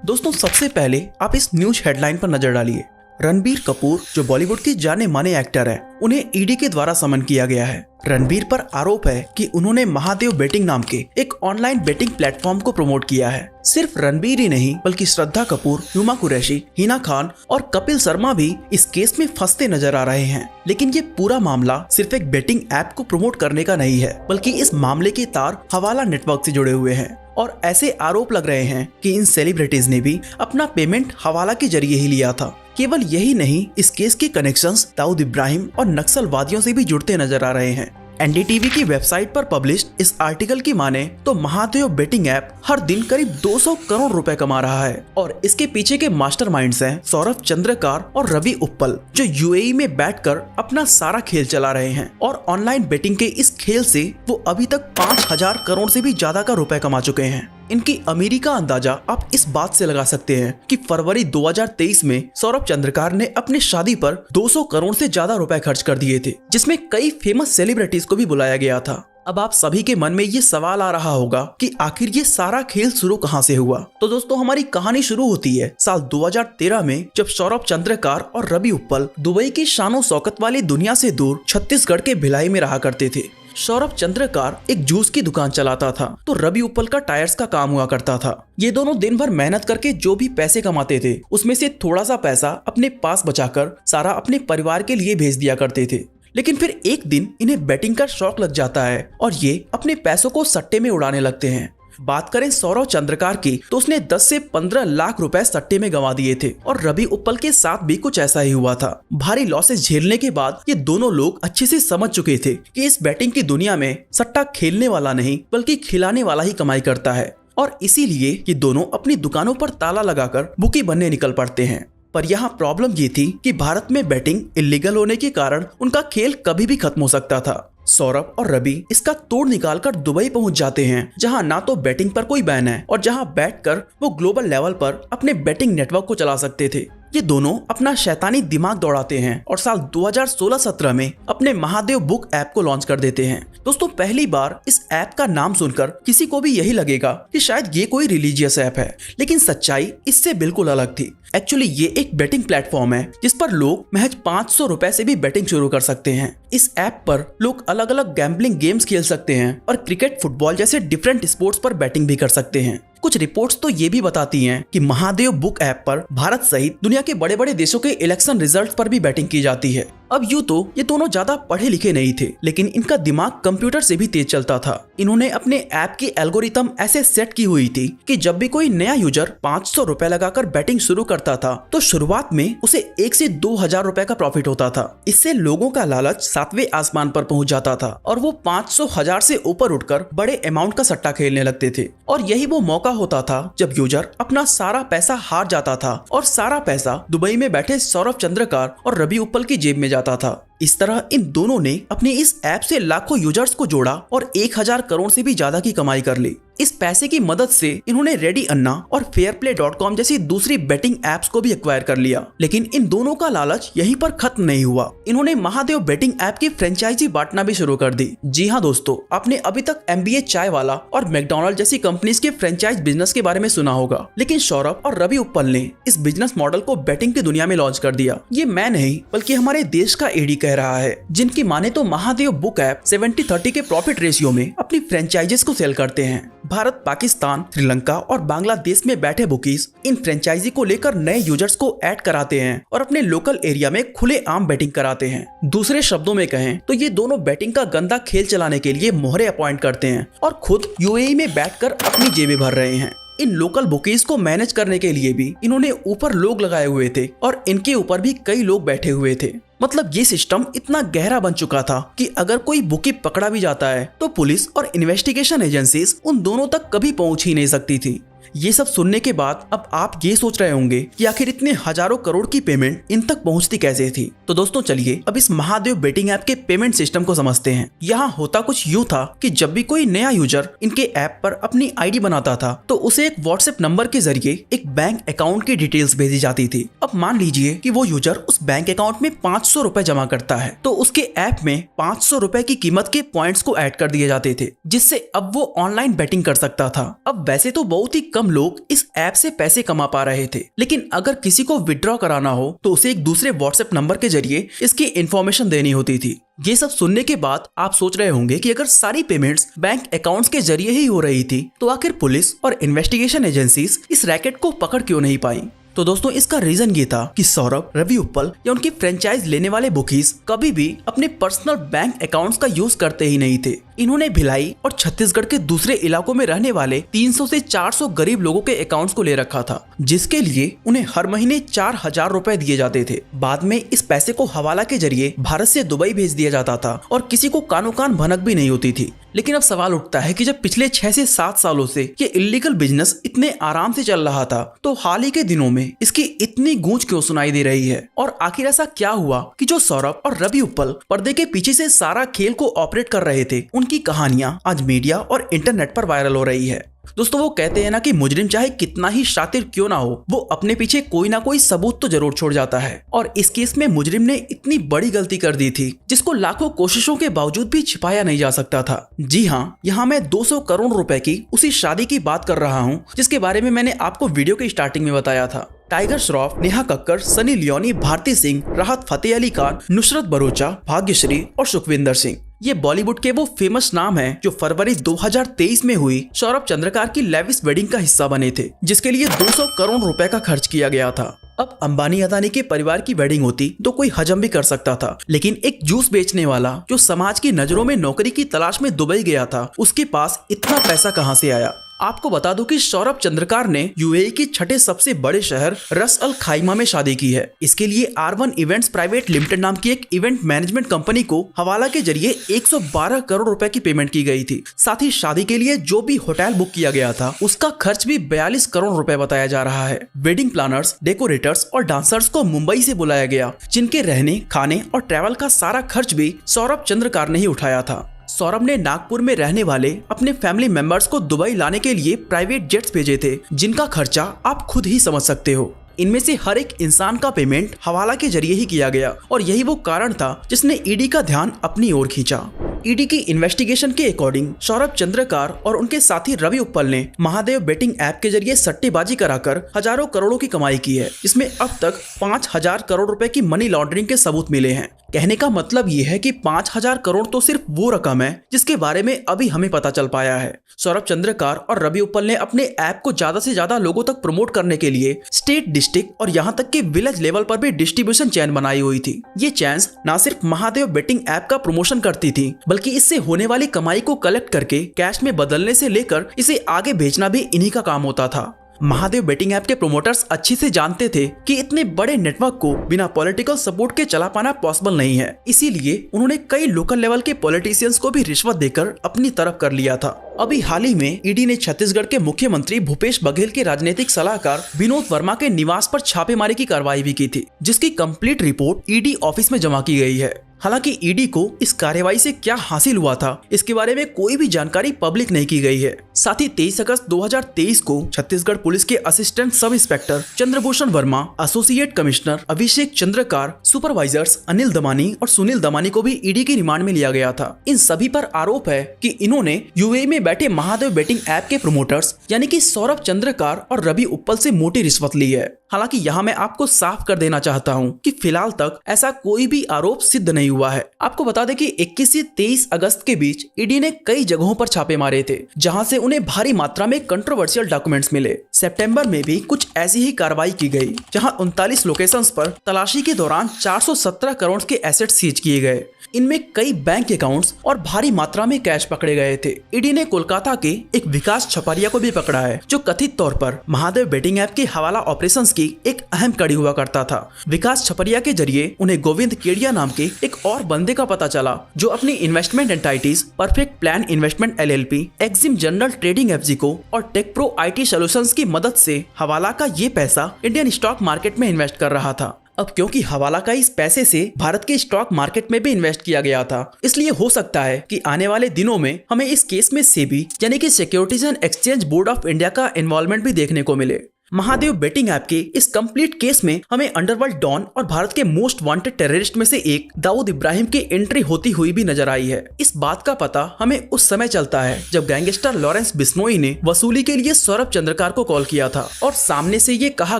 दोस्तों सबसे पहले आप इस न्यूज हेडलाइन पर नजर डालिए। रणबीर कपूर जो बॉलीवुड के जाने माने एक्टर है, उन्हें ईडी के द्वारा समन किया गया है। रणबीर पर आरोप है कि उन्होंने महादेव बेटिंग नाम के एक ऑनलाइन बेटिंग प्लेटफॉर्म को प्रमोट किया है। सिर्फ रणबीर ही नहीं बल्कि श्रद्धा कपूर, हुमा कुरैशी, हिना खान और कपिल शर्मा भी इस केस में फंसते नजर आ रहे हैं। लेकिन ये पूरा मामला सिर्फ एक बेटिंग ऐप को प्रमोट करने का नहीं है, बल्कि इस मामले के तार हवाला नेटवर्क से जुड़े हुए हैं और ऐसे आरोप लग रहे हैं कि इन सेलिब्रिटीज ने भी अपना पेमेंट हवाला के जरिए ही लिया था। केवल यही नहीं, इस केस के कनेक्शंस दाऊद इब्राहिम और नक्सलवादियों से भी जुड़ते नजर आ रहे हैं। एनडीटीवी की वेबसाइट पर पब्लिश्ड इस आर्टिकल की माने तो महादेव बेटिंग ऐप हर दिन करीब 200 करोड़ रुपए कमा रहा है और इसके पीछे के मास्टरमाइंड्स हैं सौरभ चंद्रकार और रवि उप्पल, जो यूएई में बैठकर अपना सारा खेल चला रहे हैं। और ऑनलाइन बेटिंग के इस खेल से वो अभी तक 5000 करोड़ से भी ज्यादा का रुपए कमा चुके हैं। इनकी अमीरी का अंदाजा आप इस बात से लगा सकते हैं कि फरवरी 2023 में सौरभ चंद्रकार ने अपने शादी पर 200 करोड़ से ज्यादा रुपए खर्च कर दिए थे, जिसमें कई फेमस सेलिब्रिटीज को भी बुलाया गया था। अब आप सभी के मन में ये सवाल आ रहा होगा कि आखिर ये सारा खेल शुरू कहां से हुआ। तो दोस्तों हमारी कहानी शुरू होती है साल 2013 में, जब सौरभ चंद्रकार और रवि उप्पल दुबई की शानो शौकत वाली दुनिया से दूर छत्तीसगढ़ के भिलाई में रहा करते थे। सौरभ चंद्रकार एक जूस की दुकान चलाता था तो रवि उप्पल का टायर्स का काम हुआ करता था। ये दोनों दिन भर मेहनत करके जो भी पैसे कमाते थे, उसमें से थोड़ा सा पैसा अपने पास बचाकर सारा अपने परिवार के लिए भेज दिया करते थे। लेकिन फिर एक दिन इन्हें बैटिंग का शौक लग जाता है और ये अपने पैसों को सट्टे में उड़ाने लगते हैं। बात करें सौरभ चंद्रकार की तो उसने 10 से 15 लाख रुपए सट्टे में गंवा दिए थे और रवि उप्पल के साथ भी कुछ ऐसा ही हुआ था। भारी लॉसेस झेलने के बाद ये दोनों लोग अच्छे से समझ चुके थे कि इस बैटिंग की दुनिया में सट्टा खेलने वाला नहीं बल्कि खिलाने वाला ही कमाई करता है और इसीलिए ये दोनों अपनी दुकानों पर ताला लगाकर बुकी बनने निकल पड़ते हैं। पर यहाँ प्रॉब्लम ये थी कि भारत में बैटिंग इलीगल होने के कारण उनका खेल कभी भी खत्म हो सकता था। सौरभ और रवि इसका तोड़ निकालकर दुबई पहुंच जाते हैं, जहां ना तो बैटिंग पर कोई बैन है और जहां बैठकर वो ग्लोबल लेवल पर अपने बैटिंग नेटवर्क को चला सकते थे। ये दोनों अपना शैतानी दिमाग दौड़ाते हैं और साल 2016-17 में अपने महादेव बुक ऐप को लॉन्च कर देते हैं। दोस्तों पहली बार इस ऐप का नाम सुनकर किसी को भी यही लगेगा कि शायद ये कोई रिलीजियस ऐप है, लेकिन सच्चाई इससे बिल्कुल अलग थी। एक्चुअली ये एक बैटिंग प्लेटफॉर्म है जिस पर लोग महज 500 रुपए से भी बैटिंग शुरू कर सकते हैं। इस ऐप पर लोग अलग अलग गैम्बलिंग गेम्स खेल सकते हैं और क्रिकेट, फुटबॉल जैसे डिफरेंट स्पोर्ट्स पर बैटिंग भी कर सकते हैं। कुछ रिपोर्ट्स तो ये भी बताती हैं कि महादेव बुक ऐप पर भारत सहित दुनिया के बड़े बड़े देशों के इलेक्शन रिजल्ट्स पर भी बैटिंग की जाती है। अब यूँ तो ये दोनों ज्यादा पढ़े लिखे नहीं थे, लेकिन इनका दिमाग कंप्यूटर से भी तेज चलता था। इन्होंने अपने ऐप की एल्गोरिथम ऐसे सेट की हुई थी कि जब भी कोई नया यूजर 500 रुपए लगाकर बैटिंग शुरू करता था तो शुरुआत में उसे 1 से 2000 रुपए का प्रॉफिट होता था। इससे लोगों का लालच 7वें आसमान पर पहुंच जाता था और वो 500, 1000 से ऊपर उठकर बड़े अमाउंट का सट्टा खेलने लगते थे। और यही वो मौका होता था जब यूजर अपना सारा पैसा हार जाता था और सारा पैसा दुबई में बैठे सौरभ चंद्रकार और रवि उप्पल की जेब में जाता था। इस तरह इन दोनों ने अपने इस ऐप से लाखों यूजर्स को जोड़ा और 1000 करोड़ से भी ज्यादा की कमाई कर ली। इस पैसे की मदद से इन्होंने रेडी अन्ना और fairplay.com जैसी दूसरी बेटिंग एप्स को भी एक्वायर कर लिया। लेकिन इन दोनों का लालच यहीं पर खत्म नहीं हुआ। इन्होंने महादेव बेटिंग ऐप की फ्रेंचाइजी बांटना भी शुरू कर दी। जी हाँ दोस्तों, आपने अभी तक MBA चाय वाला और मैकडॉनल्ड जैसी कंपनीज के फ्रेंचाइज बिजनेस के बारे में सुना होगा, लेकिन सौरभ और रवि उप्पल ने इस बिजनेस मॉडल को बेटिंग की दुनिया में लॉन्च कर दिया। ये मैं नहीं बल्कि हमारे देश का एडी कह रहा है, जिनकी माने तो महादेव बुक ऐप 70-30 के प्रॉफिट रेशियो में अपनी फ्रेंचाइजीज को सेल करते हैं। भारत, पाकिस्तान, श्रीलंका और बांग्लादेश में बैठे बुकीज इन फ्रेंचाइजी को लेकर नए यूजर्स को ऐड कराते हैं और अपने लोकल एरिया में खुले आम बैटिंग कराते हैं। दूसरे शब्दों में कहें तो ये दोनों बैटिंग का गंदा खेल चलाने के लिए मोहरे अपॉइंट करते हैं और खुद यूएई में बैठकर अपनी जेबें भर रहे हैं। इन लोकल बुकीज को मैनेज करने के लिए भी इन्होंने ऊपर लोग लगाए हुए थे और इनके ऊपर भी कई लोग बैठे हुए थे। मतलब ये सिस्टम इतना गहरा बन चुका था कि अगर कोई बुकी पकड़ा भी जाता है तो पुलिस और इन्वेस्टिगेशन एजेंसीज उन दोनों तक कभी पहुंच ही नहीं सकती थी। ये सब सुनने के बाद अब आप ये सोच रहे होंगे कि आखिर इतने हजारों करोड़ की पेमेंट इन तक पहुंचती कैसे थी। तो दोस्तों चलिए अब इस महादेव बेटिंग ऐप के पेमेंट सिस्टम को समझते हैं। यहाँ होता कुछ यूँ था कि जब भी कोई नया यूजर इनके ऐप पर अपनी आईडी बनाता था तो उसे एक व्हाट्सएप नंबर के जरिए एक बैंक अकाउंट की डिटेल्स भेजी जाती थी। अब मान लीजिए कि वो यूजर उस बैंक अकाउंट में 500 रुपए जमा करता है तो उसके ऐप में 500 रुपए की कीमत के पॉइंट्स को ऐड कर दिए जाते थे, जिससे अब वो ऑनलाइन बैटिंग कर सकता था। अब वैसे तो बहुत ही कम लोग इस ऐप से पैसे कमा पा रहे थे, लेकिन अगर किसी को विड्रॉ कराना हो तो उसे एक दूसरे व्हाट्सएप नंबर के जरिए इसकी इंफॉर्मेशन देनी होती थी। ये सब सुनने के बाद आप सोच रहे होंगे कि अगर सारी पेमेंट्स बैंक अकाउंट्स के जरिए ही हो रही थी तो आखिर पुलिस और इन्वेस्टिगेशन एजेंसीज इस रैकेट को पकड़ क्यों नहीं पाई। तो दोस्तों, इसका रीजन ये था कि सौरभ, रवि उप्पल या उनकी फ्रेंचाइज लेने वाले बुकीज कभी भी अपने पर्सनल बैंक अकाउंट्स का यूज करते ही नहीं थे। इन्होंने भिलाई और छत्तीसगढ़ के दूसरे इलाकों में रहने वाले 300 से 400 गरीब लोगों के अकाउंट्स को ले रखा था, जिसके लिए उन्हें हर महीने 4000 रुपए दिए जाते थे। बाद में इस पैसे को हवाला के जरिए भारत से दुबई भेज दिया जाता था और किसी को कानो कान भनक भी नहीं होती थी। लेकिन अब सवाल उठता है कि जब पिछले 6 से 7 सालों से ये इलीगल बिजनेस इतने आराम से चल रहा था, तो हाल ही के दिनों में इसकी इतनी गूंज क्यों सुनाई दे रही है? और आखिर ऐसा क्या हुआ कि जो सौरभ और रवि उप्पल पर्दे के पीछे से सारा खेल को ऑपरेट कर रहे थे, उनकी कहानियां आज मीडिया और इंटरनेट पर वायरल हो रही है। दोस्तों, वो कहते हैं ना कि मुजरिम चाहे कितना ही शातिर क्यों ना हो, वो अपने पीछे कोई ना कोई सबूत तो जरूर छोड़ जाता है। और इस केस में मुजरिम ने इतनी बड़ी गलती कर दी थी जिसको लाखों कोशिशों के बावजूद भी छिपाया नहीं जा सकता था। जी हाँ, यहाँ मैं 200 करोड़ रुपए की उसी शादी की बात कर रहा हूँ जिसके बारे में मैंने आपको वीडियो के स्टार्टिंग में बताया था। टाइगर श्रॉफ, नेहा कक्कड़, सनी लियोनी, भारती सिंह, राहत फतेह अली खान, नुसरत भरूचा, भाग्यश्री और सुखविंदर सिंह, ये बॉलीवुड के वो फेमस नाम हैं जो फरवरी 2023 में हुई सौरभ चंद्रकार की लेविश वेडिंग का हिस्सा बने थे, जिसके लिए 200 करोड़ रुपए का खर्च किया गया था। अब अंबानी अदानी के परिवार की वेडिंग होती तो कोई हजम भी कर सकता था, लेकिन एक जूस बेचने वाला जो समाज की नजरों में नौकरी की तलाश में दुबई गया था, उसके पास इतना पैसा कहां से आया? आपको बता दूं कि सौरभ चंद्रकार ने यूएई के छठे सबसे बड़े शहर रस अल खाइमा में शादी की है। इसके लिए R1 इवेंट्स प्राइवेट लिमिटेड नाम की एक इवेंट मैनेजमेंट कंपनी को हवाला के जरिए 112 करोड़ रुपए की पेमेंट की गई थी। साथ ही शादी के लिए जो भी होटल बुक किया गया था उसका खर्च भी 42 करोड़ रुपए बताया जा रहा है। वेडिंग प्लानर्स, डेकोरेटर्स और डांसर्स को मुंबई से बुलाया गया, जिनके रहने, खाने और ट्रैवल का सारा खर्च भी सौरभ चंद्रकार ने ही उठाया था। सौरभ ने नागपुर में रहने वाले अपने फैमिली मेंबर्स को दुबई लाने के लिए प्राइवेट जेट्स भेजे थे, जिनका खर्चा आप खुद ही समझ सकते हो। इनमें से हर एक इंसान का पेमेंट हवाला के जरिए ही किया गया और यही वो कारण था जिसने ईडी का ध्यान अपनी ओर खींचा। ईडी की इन्वेस्टिगेशन के अकॉर्डिंग सौरभ चंद्रकार और उनके साथी रवि उप्पल ने महादेव बेटिंग ऐप के जरिए सट्टेबाजी कराकर हजारों करोड़ों की कमाई की है, जिसमें अब तक 5000 करोड़ रुपए की मनी लॉन्ड्रिंग के सबूत मिले हैं। कहने का मतलब ये है कि 5000 करोड़ तो सिर्फ वो रकम है जिसके बारे में अभी हमें पता चल पाया है। सौरभ चंद्रकार और रवि उप्पल ने अपने ऐप को ज्यादा से ज्यादा लोगों तक प्रमोट करने के लिए स्टेट, डिस्ट्रिक्ट और यहाँ तक कि विलेज लेवल पर भी डिस्ट्रीब्यूशन चैन बनाई हुई थी। ये चैन्स न सिर्फ महादेव बेटिंग ऐप का प्रमोशन करती थी, बल्कि इससे होने वाली कमाई को कलेक्ट करके कैश में बदलने से लेकर इसे आगे भेजना भी इन्हीं का काम होता था। महादेव बेटिंग ऐप के प्रोमोटर्स अच्छे से जानते थे कि इतने बड़े नेटवर्क को बिना पॉलिटिकल सपोर्ट के चला पाना पॉसिबल नहीं है, इसीलिए उन्होंने कई लोकल लेवल के पॉलिटिशियंस को भी रिश्वत देकर अपनी तरफ कर लिया था। अभी हाल ही में ईडी ने छत्तीसगढ़ के मुख्यमंत्री भूपेश बघेल के राजनीतिक सलाहकार विनोद वर्मा के निवास पर छापेमारी की कार्रवाई भी की थी, जिसकी कंप्लीट रिपोर्ट ईडी ऑफिस में जमा की गई है। हालांकि ईडी को इस कार्रवाई से क्या हासिल हुआ था, इसके बारे में कोई भी जानकारी पब्लिक नहीं की गई है। साथ ही 23 अगस्त 2023 को छत्तीसगढ़ पुलिस के assistant sub inspector Chandrabhushan Verma, associate commissioner Abhishek Chandrakar, supervisors Anil Damani और सुनील दमानी को भी ईडी की रिमांड में लिया गया था। इन सभी पर आरोप है कि इन्होंने यूएई में बैठे महादेव बेटिंग ऐप के प्रमोटर्स यानी कि सौरभ चंद्रकार और रवि उप्पल से मोटी रिश्वत ली है। हालांकि यहाँ मैं आपको साफ कर देना चाहता हूँ कि फिलहाल तक ऐसा कोई भी आरोप सिद्ध नहीं हुआ है। आपको बता दें कि 21 से 23 अगस्त के बीच ईडी ने कई जगहों पर छापे मारे थे, जहां से उन्हें भारी मात्रा में कंट्रोवर्शियल डॉक्यूमेंट्स मिले। सितंबर में भी कुछ ऐसी ही कार्रवाई की गई, जहां 39 लोकेशंस पर तलाशी के दौरान 417 करोड़ के एसेट सीज किए गए। इनमें कई बैंक अकाउंट्स और भारी मात्रा में कैश पकड़े गए थे। ईडी ने कोलकाता के एक विकास छपरिया को भी पकड़ा है, जो कथित तौर पर महादेव बेटिंग ऐप के हवाला ऑपरेशंस की एक अहम कड़ी हुआ करता था। विकास छपरिया के जरिए उन्हें गोविंद केडिया नाम के एक और बंदे का पता चला, जो अपनी investment entities perfect plan investment LLP, Exim general trading FG और टेकप्रो IT सॉल्यूशंस की मदद से हवाला का ये पैसा इंडियन स्टॉक मार्केट में इन्वेस्ट कर रहा था। अब क्योंकि हवाला का इस पैसे से भारत के स्टॉक मार्केट में भी इन्वेस्ट किया गया था, इसलिए हो सकता है कि आने वाले दिनों में हमें इस केस में सेबी यानी कि securities and exchange board of India का इन्वॉल्वमेंट भी देखने को मिले। महादेव बेटिंग ऐप के इस कंप्लीट केस में हमें अंडरवर्ल्ड डॉन और भारत के मोस्ट वांटेड टेररिस्ट में से एक दाऊद इब्राहिम की एंट्री होती हुई भी नजर आई है। इस बात का पता हमें उस समय चलता है जब गैंगस्टर लॉरेंस बिश्नोई ने वसूली के लिए सौरभ चंद्रकार को कॉल किया था और सामने से ये कहा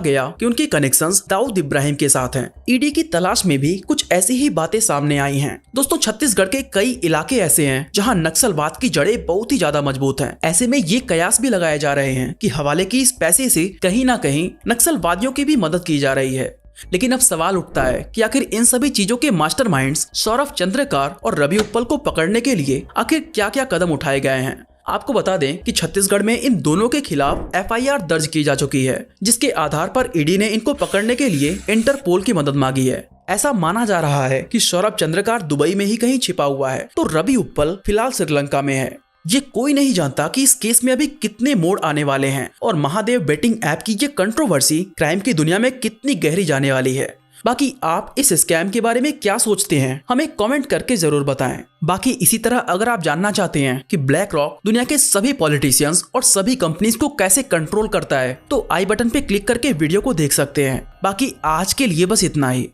गया कि उनके कनेक्शंस दाऊद इब्राहिम के साथ हैं। ईडी की तलाश में भी कुछ ऐसी ही बातें सामने आई हैं। दोस्तों, छत्तीसगढ़ के कई इलाके ऐसे हैं जहां नक्सलवाद की जड़ें बहुत ही ज्यादा मजबूत हैं। ऐसे में ये कयास भी लगाए जा रहे हैं कि हवाले की इस पैसे से कहीं ना कहीं नक्सलवादियों की भी मदद की जा रही है। लेकिन अब सवाल उठता है कि आखिर इन सभी चीजों के मास्टरमाइंड्स सौरभ चंद्रकार और रवि उप्पल को पकड़ने के लिए आखिर क्या क्या कदम उठाए गए हैं। आपको बता दें कि छत्तीसगढ़ में इन दोनों के खिलाफ एफआईआर दर्ज की जा चुकी है, जिसके आधार पर ईडी ने इनको पकड़ने के लिए इंटरपोल की मदद मांगी है। ऐसा माना जा रहा है कि सौरभ चंद्रकार दुबई में ही कहीं छिपा हुआ है, तो रवि उप्पल फिलहाल श्रीलंका में है। ये कोई नहीं जानता कि इस केस में अभी कितने मोड़ आने वाले हैं और महादेव बेटिंग ऐप की ये कंट्रोवर्सी क्राइम की दुनिया में कितनी गहरी जाने वाली है। बाकी आप इस स्कैम के बारे में क्या सोचते हैं, हमें कमेंट करके जरूर बताएं। बाकी इसी तरह अगर आप जानना चाहते हैं कि ब्लैक रॉक दुनिया के सभी पॉलिटिशियंस और सभी कंपनीज को कैसे कंट्रोल करता है, तो आई बटन पे क्लिक करके वीडियो को देख सकते हैं। बाकी आज के लिए बस इतना ही।